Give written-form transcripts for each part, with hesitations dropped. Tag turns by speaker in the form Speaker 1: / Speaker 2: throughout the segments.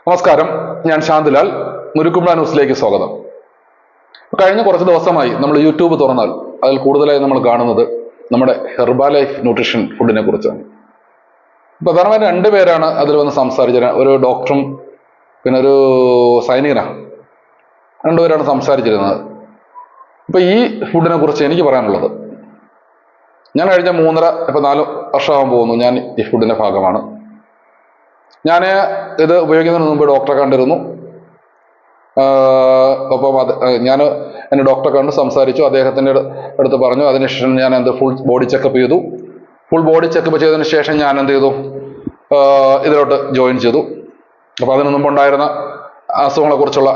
Speaker 1: നമസ്കാരം, ഞാൻ ശാന്തിലാൽ. മുരുക്കുമ്പള ന്യൂസിലേക്ക് സ്വാഗതം. കഴിഞ്ഞ കുറച്ച് ദിവസമായി നമ്മൾ യൂട്യൂബ് തുറന്നാൽ അതിൽ കൂടുതലായി നമ്മൾ കാണുന്നത് നമ്മുടെ ഹെർബാലൈഫ് ന്യൂട്രീഷൻ ഫുഡിനെ കുറിച്ചാണ്. പ്രധാനമായും രണ്ടുപേരാണ് അതിൽ വന്ന് സംസാരിച്ചത്. ഒരു ഡോക്ടറും പിന്നെ ഒരു സൈനികനാണ്. രണ്ടുപേരാണ് സംസാരിച്ചിരുന്നത്. ഇപ്പൊ ഈ ഫുഡിനെ കുറിച്ച് എനിക്ക് പറയാനുള്ളത്, ഞാൻ കഴിഞ്ഞ 4 വർഷമാകാൻ പോകുന്നു ഞാൻ ഈ ഫുഡിന്റെ ഭാഗമാണ്. ഞാൻ ഇത് ഉപയോഗിക്കുന്നതിന് മുമ്പ് ഡോക്ടറെ കണ്ടിരുന്നു. അപ്പം ഞാൻ എന്നെ ഡോക്ടറെ കണ്ട് സംസാരിച്ചു, അദ്ദേഹത്തിൻ്റെ അടുത്ത് പറഞ്ഞു. അതിനുശേഷം ഞാൻ ഫുൾ ബോഡി ചെക്കപ്പ് ചെയ്തു. ഫുൾ ബോഡി ചെക്കപ്പ് ചെയ്തതിന് ശേഷം ഞാൻ എന്ത് ചെയ്തു, ഇതിലോട്ട് ജോയിൻ ചെയ്തു. അപ്പോൾ അതിനു മുമ്പുണ്ടായിരുന്ന അസുഖങ്ങളെക്കുറിച്ചുള്ള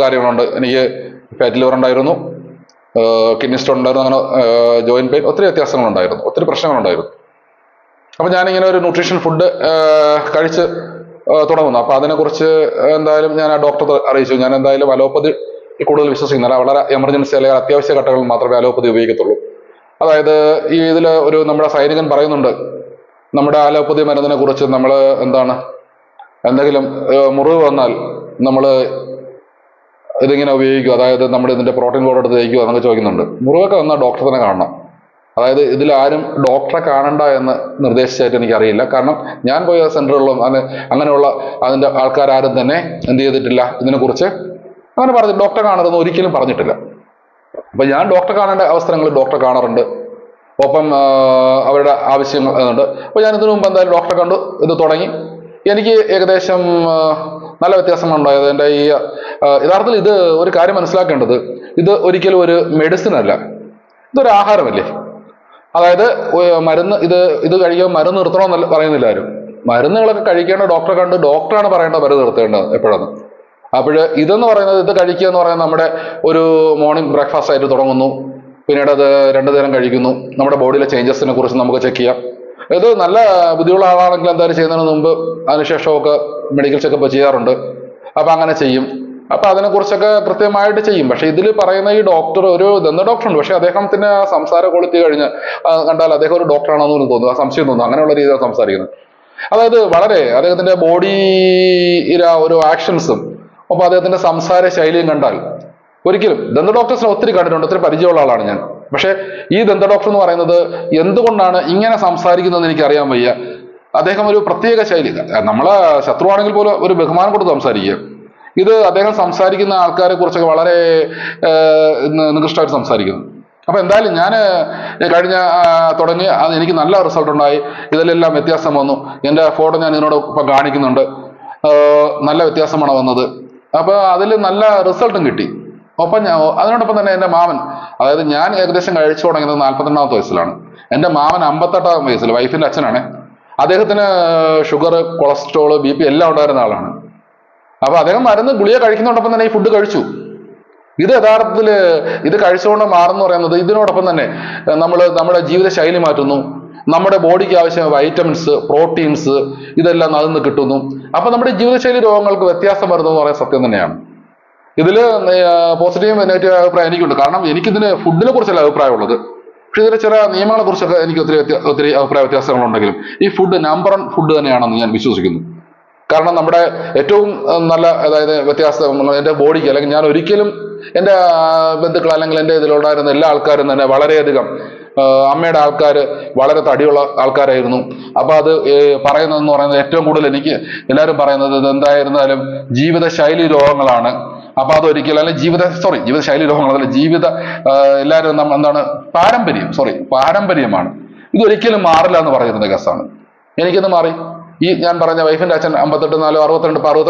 Speaker 1: കാര്യങ്ങളുണ്ട്. എനിക്ക് ഫാറ്റ് ലിവർ ഉണ്ടായിരുന്നു, കിഡ്നി സ്റ്റോൺ ഉണ്ടായിരുന്നു, അങ്ങനെ ജോയിൻ പെയിൻ, ഒത്തിരി വ്യത്യാസങ്ങളുണ്ടായിരുന്നു, ഒത്തിരി പ്രശ്നങ്ങളുണ്ടായിരുന്നു. അപ്പം ഞാനിങ്ങനെ ഒരു ന്യൂട്രീഷൻ ഫുഡ് കഴിച്ച് തുടങ്ങുന്നു. അപ്പം അതിനെക്കുറിച്ച് എന്തായാലും ഞാൻ ആ ഡോക്ടറെ അറിയിച്ചു. ഞാൻ എന്തായാലും അലോപ്പതി കൂടുതൽ വിശ്വസിക്കുന്നില്ല. വളരെ എമർജൻസി അല്ലെങ്കിൽ അത്യാവശ്യ ഘട്ടങ്ങളിൽ മാത്രമേ അലോപ്പതി ഉപയോഗിക്കത്തുള്ളൂ. അതായത് ഇതിൽ ഒരു നമ്മുടെ സൈനികൻ പറയുന്നുണ്ട്, നമ്മുടെ അലോപ്പതി മരുന്നിനെ കുറിച്ച് നമ്മൾ എന്തെങ്കിലും മുറിവ് വന്നാൽ നമ്മൾ ഇതിങ്ങനെ ഉപയോഗിക്കുക, അതായത് നമ്മൾ ഇതിന്റെ പ്രോട്ടീൻ പൗഡർ എടുത്ത് തേക്കുക എന്നൊക്കെ ചോദിക്കുന്നുണ്ട്. മുറിവൊക്കെ വന്നാൽ ഡോക്ടറെ തന്നെ കാണണം. അതായത് ഇതിലാരും ഡോക്ടറെ കാണണ്ട എന്ന് നിർദ്ദേശിച്ചായിട്ട് എനിക്കറിയില്ല. കാരണം ഞാൻ പോയ സെന്ററുകളിലും അങ്ങനെയുള്ള അതിൻ്റെ ആൾക്കാരും തന്നെ എന്ത് ചെയ്തിട്ടില്ല, ഇതിനെക്കുറിച്ച് അങ്ങനെ പറഞ്ഞു ഡോക്ടറെ കാണരുതെന്ന് ഒരിക്കലും പറഞ്ഞിട്ടില്ല. അപ്പം ഞാൻ ഡോക്ടറെ കാണേണ്ട അവസരങ്ങളിൽ ഡോക്ടറെ കാണാറുണ്ട്. ഒപ്പം അവരുടെ ആവശ്യങ്ങൾ ഉണ്ട്. അപ്പോൾ ഞാൻ ഇതിനു മുമ്പ് എന്തായാലും ഡോക്ടറെ കണ്ടു, ഇത് തുടങ്ങി. എനിക്ക് ഏകദേശം നല്ല വ്യത്യാസങ്ങളുണ്ടായത്. എൻ്റെ ഈ യഥാർത്ഥത്തിൽ ഇത് ഒരു കാര്യം മനസ്സിലാക്കേണ്ടത്, ഇത് ഒരിക്കലും ഒരു മെഡിസിൻ അല്ല, ഇതൊരു ആഹാരമല്ലേ. അതായത് മരുന്ന് ഇത് കഴിക്കാൻ മരുന്ന് നിർത്തണമെന്നല്ല പറയുന്നില്ല ആരും. മരുന്നുകളൊക്കെ കഴിക്കേണ്ട ഡോക്ടറെ കണ്ട് ഡോക്ടറാണ് പറയേണ്ടത് മരുന്ന് നിർത്തേണ്ടത് എപ്പോഴാണ്. അപ്പോൾ ഇതെന്ന് പറയുന്നത്, ഇത് കഴിക്കുക എന്ന് പറയുന്നത് നമ്മുടെ ഒരു മോർണിംഗ് ബ്രേക്ക്ഫാസ്റ്റ് ആയിട്ട് തുടങ്ങുന്നു. പിന്നീട് അത് 2 നേരം കഴിക്കുന്നു. നമ്മുടെ ബോഡിയിലെ ചേഞ്ചസിനെ കുറിച്ച് നമുക്ക് ചെക്ക് ചെയ്യാം. ഇത് നല്ല ബുദ്ധിയുള്ള ആളാണെങ്കിൽ എന്തായാലും ചെയ്യുന്നതിന് മുമ്പ് അതിനുശേഷമൊക്കെ മെഡിക്കൽ ചെക്കപ്പ് ചെയ്യാറുണ്ട്. അപ്പം അങ്ങനെ ചെയ്യും. അപ്പൊ അതിനെക്കുറിച്ചൊക്കെ കൃത്യമായിട്ട് ചെയ്യും. പക്ഷെ ഇതിൽ പറയുന്ന ഈ ഡോക്ടർ ഒരു ദന്ത ഡോക്ടറുണ്ട്. പക്ഷെ അദ്ദേഹത്തിന്റെ സംസാര ക്വാളിറ്റി കഴിഞ്ഞ് കണ്ടാൽ അദ്ദേഹം ഒരു ഡോക്ടറാണോ എന്ന് തോന്നുന്നു, ആ സംശയം തോന്നുന്നു. അങ്ങനെയുള്ള രീതിയിൽ സംസാരിക്കുന്നത്. അതായത് വളരെ അദ്ദേഹത്തിന്റെ ബോഡിയിലെ ഒരു ആക്ഷൻസും അപ്പൊ അദ്ദേഹത്തിന്റെ സംസാര ശൈലിയും കണ്ടാൽ ഒരിക്കലും ദന്ത ഡോക്ടേഴ്സിനെ ഒത്തിരി കണ്ടിട്ടുണ്ട്, ഒത്തിരി പരിചയമുള്ള ആളാണ് ഞാൻ. പക്ഷെ ഈ ദന്ത ഡോക്ടർ എന്ന് പറയുന്നത് എന്തുകൊണ്ടാണ് ഇങ്ങനെ സംസാരിക്കുന്നതെന്ന് എനിക്ക് അറിയാൻ വയ്യ. അദ്ദേഹം ഒരു പ്രത്യേക ശൈലി, നമ്മളെ ശത്രുവാണെങ്കിൽ പോലും ഒരു ബഹുമാനം കൊടുത്ത് സംസാരിക്കുക. ഇത് അദ്ദേഹം സംസാരിക്കുന്ന ആൾക്കാരെ കുറിച്ചൊക്കെ വളരെ നികൃഷ്ടമായിട്ട് സംസാരിക്കുന്നു. അപ്പൊ എന്തായാലും ഞാൻ കഴിഞ്ഞ തുടങ്ങി എനിക്ക് നല്ല റിസൾട്ട് ഉണ്ടായി. ഇതിലെല്ലാം വ്യത്യാസം വന്നു. എൻ്റെ ഫോട്ടോ ഞാൻ ഇതിനോടൊപ്പം കാണിക്കുന്നുണ്ട്. നല്ല വ്യത്യാസമാണ് വന്നത്. അപ്പൊ അതിൽ നല്ല റിസൾട്ടും കിട്ടി. ഒപ്പം അതിനോടൊപ്പം തന്നെ എൻ്റെ മാമൻ, അതായത് ഞാൻ ഏകദേശം കഴിച്ചു തുടങ്ങിയത് 42-ാമത്തെ വയസ്സിലാണ്. എൻ്റെ മാമൻ 58-ാം വയസ്സിൽ, വൈഫിന്റെ അച്ഛനാണ്. അദ്ദേഹത്തിന് ഷുഗർ, കൊളസ്ട്രോൾ, BP എല്ലാം ഉണ്ടായിരുന്ന ആളാണ്. അപ്പൊ അദ്ദേഹം മരുന്ന് ഗുളിക കഴിക്കുന്നതോടൊപ്പം തന്നെ ഈ ഫുഡ് കഴിച്ചു. ഇത് യഥാർത്ഥത്തിൽ ഇത് കഴിച്ചുകൊണ്ട് മാറുന്നു പറയുന്നത്, ഇതിനോടൊപ്പം തന്നെ നമ്മൾ നമ്മുടെ ജീവിത ശൈലി മാറ്റുന്നു. നമ്മുടെ ബോഡിക്ക് ആവശ്യമായ വൈറ്റമിൻസ്, പ്രോട്ടീൻസ് ഇതെല്ലാം അതിൽ നിന്ന് കിട്ടുന്നു. അപ്പൊ നമ്മുടെ ജീവിതശൈലി രോഗങ്ങൾക്ക് വ്യത്യാസം വരുന്നു എന്ന് പറയുന്നത് സത്യം തന്നെയാണ്. ഇതിൽ പോസിറ്റീവ് നെഗറ്റീവ് അഭിപ്രായം എനിക്കുണ്ട്. കാരണം എനിക്കിതിന് ഫുഡിനെ കുറിച്ചല്ല അഭിപ്രായമുള്ളത്. പക്ഷെ ഇതിലെ ചില നിയമങ്ങളെ കുറിച്ചൊക്കെ എനിക്ക് ഒത്തിരി അഭിപ്രായ വ്യത്യാസങ്ങളുണ്ടെങ്കിലും ഈ ഫുഡ് നമ്പർ 1 ഫുഡ് തന്നെയാണെന്ന് ഞാൻ വിശ്വസിക്കുന്നു. കാരണം നമ്മുടെ ഏറ്റവും നല്ല, അതായത് വ്യത്യാസം എൻ്റെ ബോഡിക്ക്, അല്ലെങ്കിൽ ഞാൻ ഒരിക്കലും എൻ്റെ ബന്ധുക്കൾ അല്ലെങ്കിൽ എൻ്റെ ഇതിലുണ്ടായിരുന്ന എല്ലാ ആൾക്കാരും തന്നെ വളരെയധികം, അമ്മയുടെ ആൾക്കാർ വളരെ തടിയുള്ള ആൾക്കാരായിരുന്നു. അപ്പൊ അത് പറയുന്നതെന്ന് പറയുന്നത് ഏറ്റവും കൂടുതൽ എനിക്ക് എല്ലാവരും പറയുന്നത് ഇത് എന്തായിരുന്നാലും ജീവിതശൈലി രോഗങ്ങളാണ്. അപ്പൊ അതൊരിക്കലും അല്ലെങ്കിൽ ജീവിതശൈലി രോഗങ്ങൾ അതല്ല, എല്ലാവരും പാരമ്പര്യമാണ്. ഇതൊരിക്കലും മാറില്ല എന്ന് പറയുന്ന കേസാണ്. എനിക്കിന്ന് മാറി. ഈ ഞാൻ പറഞ്ഞ വൈഫിന്റെ അച്ഛൻ 58,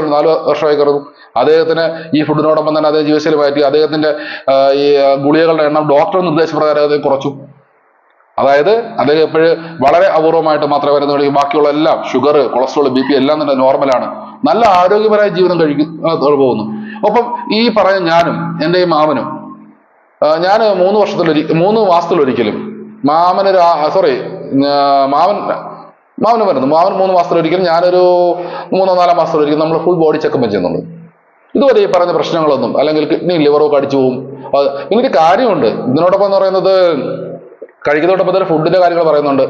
Speaker 1: 4 വർഷമായി കയറുന്നു. അദ്ദേഹത്തിന് ഈ ഫുഡിനോടൊപ്പം തന്നെ അദ്ദേഹം ജീവിതശൈലി മാറ്റി. അദ്ദേഹത്തിന്റെ ഈ ഗുളികകളുടെ എണ്ണം ഡോക്ടർ നിർദ്ദേശപ്രകാരം അദ്ദേഹം കുറച്ചു. അതായത് അദ്ദേഹം എപ്പോഴും വളരെ അപൂർവമായിട്ട് മാത്രമേ വരുന്ന, ബാക്കിയുള്ള എല്ലാം ഷുഗർ, കൊളസ്ട്രോൾ, BP എല്ലാം തന്നെ നോർമലാണ്. നല്ല ആരോഗ്യപരമായ ജീവിതം പോകുന്നു. ഒപ്പം ഈ പറഞ്ഞ ഞാനും എൻ്റെ ഈ മാമനും, ഞാൻ 3 മാസത്തിലൊരിക്കലും മാമന് വരുന്നു. മാമൻ 3 മാസത്തിലൊരിക്കലും, ഞാനൊരു 3-4 മാസത്തിലൊരിക്കലും നമ്മൾ ഫുൾ ബോഡി ചെക്കപ്പ് ചെയ്യുന്നുണ്ട്. ഇതുവരെ ഈ പറഞ്ഞ പ്രശ്നങ്ങളൊന്നും, അല്ലെങ്കിൽ കിഡ്നി ലിവറൊക്കെ അടിച്ചു പോകും. ഇതിനൊരു കാര്യമുണ്ട്. ഇതിനോടൊപ്പം എന്ന് പറയുന്നത് കഴിക്കുന്നതോടൊപ്പം തന്നെ ഫുഡിന്റെ കാര്യങ്ങൾ പറയുന്നുണ്ട്.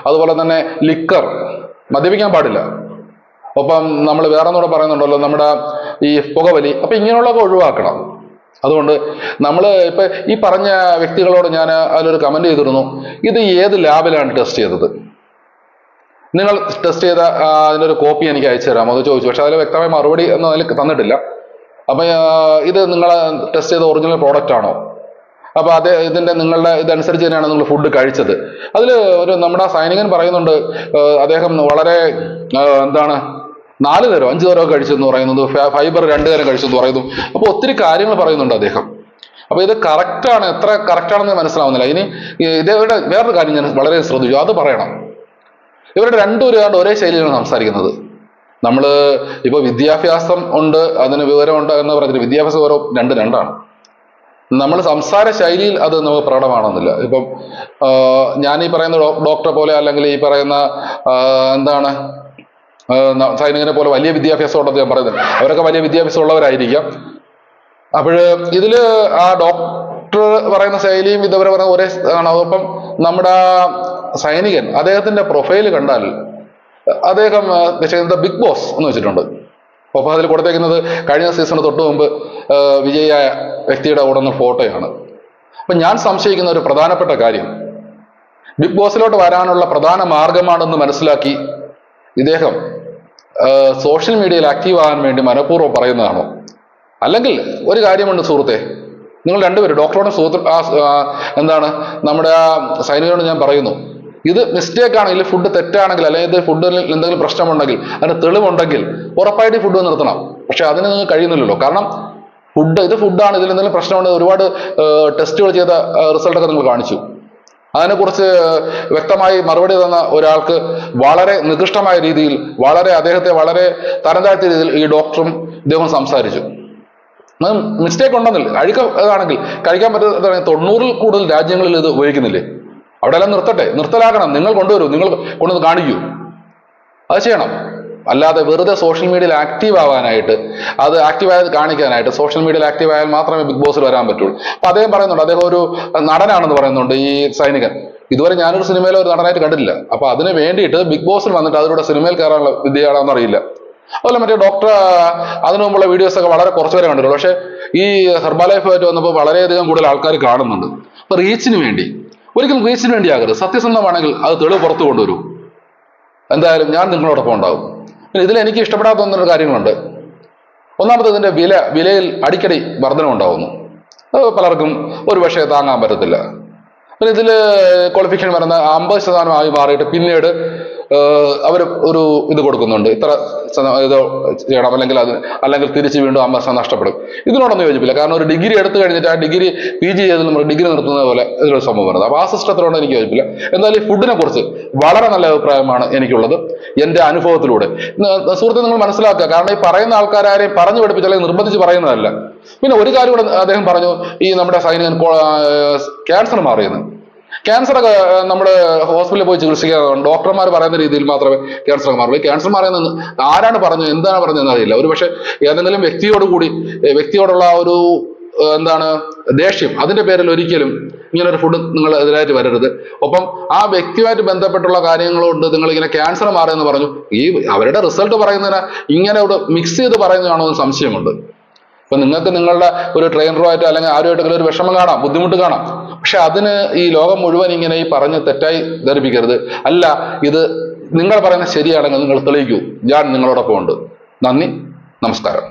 Speaker 1: അതുപോലെ തന്നെ ലിക്കർ, മദ്യപിക്കാൻ പാടില്ല. ഒപ്പം നമ്മൾ വേറെ ഒന്നുകൂടെ പറയുന്നുണ്ടല്ലോ, നമ്മുടെ ഈ പുകവലി. അപ്പൊ ഇങ്ങനെയുള്ളതൊക്കെ ഒഴിവാക്കണം. അതുകൊണ്ട് നമ്മൾ ഇപ്പൊ ഈ പറഞ്ഞ വ്യക്തികളോട് ഞാൻ അതിലൊരു കമന്റ് ചെയ്തിരുന്നു, ഇത് ഏത് ലാബിലാണ് ടെസ്റ്റ് ചെയ്തത്, നിങ്ങൾ ടെസ്റ്റ് ചെയ്ത അതിൻ്റെ ഒരു കോപ്പി എനിക്ക് അയച്ചു തരാമോ അത് ചോദിച്ചു. പക്ഷെ അതിൽ വ്യക്തമായ മറുപടി ഒന്നും അതിൽ തന്നിട്ടില്ല. അപ്പൊ ഇത് നിങ്ങൾ ടെസ്റ്റ് ചെയ്ത ഒറിജിനൽ പ്രോഡക്റ്റ് ആണോ, അപ്പൊ ഇതിന്റെ നിങ്ങളുടെ ഇതനുസരിച്ച് തന്നെയാണ് നിങ്ങൾ ഫുഡ് കഴിച്ചത്. അതിൽ ഒരു നമ്മുടെ സൈനികൻ പറയുന്നുണ്ട്, അദ്ദേഹം വളരെ എന്താണ് 4 തരം 5 തരമൊക്കെ കഴിച്ചെന്ന് പറയുന്നത്, ഫൈബർ 2 തരം കഴിച്ചെന്ന് പറയുന്നു. അപ്പൊ ഒത്തിരി കാര്യങ്ങൾ പറയുന്നുണ്ട് അദ്ദേഹം. അപ്പൊ ഇത് കറക്റ്റാണ്, എത്ര കറക്റ്റാണെന്ന് മനസ്സിലാവുന്നില്ല. ഇനി ഇതേവരുടെ വേറൊരു കാര്യം ഞാൻ വളരെ ശ്രദ്ധിച്ചു, അത് പറയണം. ഇവരുടെ രണ്ടുപേരും ഒരേ ശൈലിയിലാണ് സംസാരിക്കുന്നത്. നമ്മൾ ഇപ്പൊ വിദ്യാഭ്യാസം ഉണ്ട്, അതിന് വിവരമുണ്ട് എന്ന് പറഞ്ഞിട്ട് വിദ്യാഭ്യാസ വിവരം രണ്ടാണ്. നമ്മൾ സംസാര ശൈലിയിൽ അത് നമുക്ക് പ്രകടമാണെന്നില്ല. ഇപ്പം ഞാൻ ഈ പറയുന്ന ഡോക്ടറെ പോലെ, അല്ലെങ്കിൽ ഈ പറയുന്ന എന്താണ് സൈനികനെ പോലെ വലിയ വിദ്യാഭ്യാസം ഉണ്ടെന്ന് ഞാൻ പറയുന്നത്, അവരൊക്കെ വലിയ വിദ്യാഭ്യാസം ഉള്ളവരായിരിക്കാം. അപ്പോഴ് ഇതില് ആ ഡോക്ടർ പറയുന്ന ശൈലിയും ഇതവരെ പറയുന്ന ഒരേ ആണ്. അപ്പം നമ്മുടെ സൈനികൻ, അദ്ദേഹത്തിന്റെ പ്രൊഫൈല് കണ്ടാൽ അദ്ദേഹം ബിഗ് ബോസ് എന്ന് വെച്ചിട്ടുണ്ട്. അപ്പോൾ അതിൽ കൊടുത്തേക്കുന്നത് കഴിഞ്ഞ സീസണ് തൊട്ട് മുമ്പ് വിജയിയായ വ്യക്തിയുടെ ഉടനെ ഫോട്ടോയാണ്. അപ്പൊ ഞാൻ സംശയിക്കുന്ന ഒരു പ്രധാനപ്പെട്ട കാര്യം, ബിഗ് ബോസിലോട്ട് വരാനുള്ള പ്രധാന മാർഗമാണെന്ന് മനസ്സിലാക്കി ഇദ്ദേഹം സോഷ്യൽ മീഡിയയിൽ ആക്റ്റീവ് ആകാൻ വേണ്ടി മനഃപൂർവ്വം പറയുന്നതാണോ? അല്ലെങ്കിൽ ഒരു കാര്യമുണ്ട് സുഹൃത്തെ, നിങ്ങൾ രണ്ടുപേരും ഡോക്ടറോടും എന്താണ് നമ്മുടെ ആ സൈനികനോട് ഞാൻ പറയുന്നു, ഇത് മിസ്റ്റേക്ക് ആണെങ്കിൽ, ഫുഡ് തെറ്റാണെങ്കിൽ, അല്ലെങ്കിൽ ഇത് ഫുഡിൽ എന്തെങ്കിലും പ്രശ്നമുണ്ടെങ്കിൽ, അതിന് തെളിവുണ്ടെങ്കിൽ ഉറപ്പായിട്ട് ഫുഡ് നിർത്തണം. പക്ഷെ അതിന് നിങ്ങൾക്ക് കഴിയുന്നില്ലല്ലോ. കാരണം ഇത് ഫുഡാണ്, ഇതിൽ എന്തെങ്കിലും പ്രശ്നമുണ്ടെങ്കിൽ ഒരുപാട് ടെസ്റ്റുകൾ ചെയ്ത റിസൾട്ടൊക്കെ നിങ്ങൾ കാണിച്ചു. അതിനെക്കുറിച്ച് വ്യക്തമായി മറുപടി തന്ന ഒരാൾക്ക് വളരെ നികൃഷ്ടമായ രീതിയിൽ, അദ്ദേഹത്തെ വളരെ തരം താഴ്ത്തിയ രീതിയിൽ ഈ ഡോക്ടറും ഇദ്ദേഹം സംസാരിച്ചു. മിസ്റ്റേക്ക് ഉണ്ടെന്നില്ല, അഴുക്കാണെങ്കിൽ കഴിക്കാൻ പറ്റുന്ന 90-ൽ കൂടുതൽ രാജ്യങ്ങളിൽ ഇത് ഉപയോഗിക്കുന്നില്ലേ? അവിടെയെല്ലാം നിർത്തലാക്കണം. നിങ്ങൾ കൊണ്ടുവരൂ, നിങ്ങൾ കൊണ്ടുവന്ന് കാണിക്കൂ, അത് ചെയ്യണം. അല്ലാതെ വെറുതെ സോഷ്യൽ മീഡിയയിൽ ആക്റ്റീവ് ആവാനായിട്ട്, അത് ആക്റ്റീവായത് കാണിക്കാനായിട്ട് സോഷ്യൽ മീഡിയയിൽ ആക്റ്റീവ് ആയാൽ മാത്രമേ ബിഗ് ബോസിൽ വരാൻ പറ്റുള്ളൂ. അപ്പൊ അദ്ദേഹം പറയുന്നുണ്ട്, അദ്ദേഹം ഒരു നടനാണെന്ന് പറയുന്നുണ്ട് ഈ സൈനികൻ. ഇതുവരെ ഞാനൊരു സിനിമയിലെ ഒരു നടനായിട്ട് കണ്ടിട്ടില്ല. അപ്പൊ അതിന് വേണ്ടിയിട്ട് ബിഗ് ബോസിൽ വന്നിട്ട് അതിലൂടെ സിനിമയിൽ കയറാനുള്ള വിദ്യയാണെന്ന് അറിയില്ല. അതുപോലെ മറ്റേ ഡോക്ടർ അതിനു മുമ്പുള്ള വീഡിയോസ് ഒക്കെ വളരെ കുറച്ച് വരെ കണ്ടിട്ടുള്ളൂ. പക്ഷെ ഈ ഹെർബാലൈഫായിട്ട് വന്നപ്പോൾ വളരെയധികം കൂടുതൽ ആൾക്കാർ കാണുന്നുണ്ട്. അപ്പൊ റീച്ചിന് വേണ്ടി, ഒരിക്കലും റീച്ചിന് വേണ്ടി ആകരുത്. സത്യസന്ധമാണെങ്കിൽ അത് തെളിവ് പുറത്തു കൊണ്ടുവരൂ. എന്തായാലും ഞാൻ നിങ്ങളോടൊപ്പം ഉണ്ടാവും. പിന്നെ ഇതിൽ എനിക്ക് ഇഷ്ടപ്പെടാത്ത ഒന്നൊരു കാര്യങ്ങളുണ്ട്. ഒന്നാമത് ഇതിന്റെ വിലയിൽ അടിക്കടി വർധനമുണ്ടാവുന്നു. അത് പലർക്കും ഒരു പക്ഷേ താങ്ങാൻ പറ്റത്തില്ല. പിന്നെ ഇതിൽ ക്വാളിഫിക്കേഷൻ വരുന്ന 50% ആയി മാറിയിട്ട് പിന്നീട് അവർ ഒരു ഇത് കൊടുക്കുന്നുണ്ട്, ഇത്ര ഇത് ചെയ്യണം, അല്ലെങ്കിൽ തിരിച്ച് വീണ്ടും 50% നഷ്ടപ്പെടും. ഇതിനോടൊന്നും യോജിപ്പില്ല. കാരണം ഒരു ഡിഗ്രി എടുത്തു കഴിഞ്ഞിട്ട് ആ ഡിഗ്രി PG ചെയ്ത് നമ്മൾ ഡിഗ്രി നിർത്തുന്നത് പോലെ ഇതിലൊരു സംഭവം വരുന്നത്. അപ്പോൾ ആ സിസ്റ്റത്തിനോട് എനിക്ക് യോജിപ്പില്ല. എന്തായാലും ഈ ഫുഡിനെ കുറിച്ച് വളരെ നല്ല അഭിപ്രായമാണ് എനിക്കുള്ളത്, എൻ്റെ അനുഭവത്തിലൂടെ. സുഹൃത്തെ, നിങ്ങൾ മനസ്സിലാക്കുക. കാരണം ഈ പറയുന്ന ആൾക്കാരെയും പറഞ്ഞു പഠിപ്പിച്ച് അല്ലെങ്കിൽ നിർബന്ധിച്ച് പറയുന്നതല്ല. പിന്നെ ഒരു കാര്യം കൂടെ അദ്ദേഹം പറഞ്ഞു, ഈ നമ്മുടെ സൈനികൻ ക്യാൻസർ മാറിയെന്ന്. ക്യാൻസറൊക്കെ നമ്മുടെ ഹോസ്പിറ്റലിൽ പോയി ചികിത്സിക്കാൻ ഡോക്ടർമാർ പറയുന്ന രീതിയിൽ മാത്രമേ ക്യാൻസറൊക്കെ മാറുള്ളൂ. ക്യാൻസർ മാറിയെന്ന് ആരാണ് പറഞ്ഞത്, എന്താണ് പറഞ്ഞതെന്ന് അറിയില്ല. ഒരു പക്ഷെ ഏതെങ്കിലും വ്യക്തിയോടുള്ള ഒരു ദേഷ്യം, അതിന്റെ പേരിൽ ഒരിക്കലും ഇങ്ങനെ ഒരു ഫുഡ് നിങ്ങൾ എതിരായിട്ട് വരരുത്. ഒപ്പം ആ വ്യക്തിയുമായിട്ട് ബന്ധപ്പെട്ടുള്ള കാര്യങ്ങളുണ്ട് നിങ്ങൾ ഇങ്ങനെ ക്യാൻസർ മാറിയെന്ന് പറഞ്ഞു, ഈ അവരുടെ റിസൾട്ട് പറയുന്നതിന് ഇങ്ങനെ ഒരു മിക്സ് ചെയ്ത് പറയുന്നതാണോ എന്ന് സംശയമുണ്ട്. അപ്പൊ നിങ്ങൾക്ക് നിങ്ങളുടെ ഒരു ട്രെയിനറുമായിട്ട് അല്ലെങ്കിൽ ആരുമായിട്ടൊക്കെ ഒരു വിഷമം കാണാം, ബുദ്ധിമുട്ട് കാണാം. പക്ഷെ അതിന് ഈ ലോകം മുഴുവൻ ഇങ്ങനെ ഈ പറഞ്ഞ് തെറ്റായി ധരിപ്പിക്കരുത്. അല്ല, ഇത് നിങ്ങൾ പറയുന്നത് ശരിയാണെങ്കിൽ നിങ്ങൾ തെളിയിക്കൂ, ഞാൻ നിങ്ങളോടൊപ്പം ഉണ്ട്. നന്ദി, നമസ്കാരം.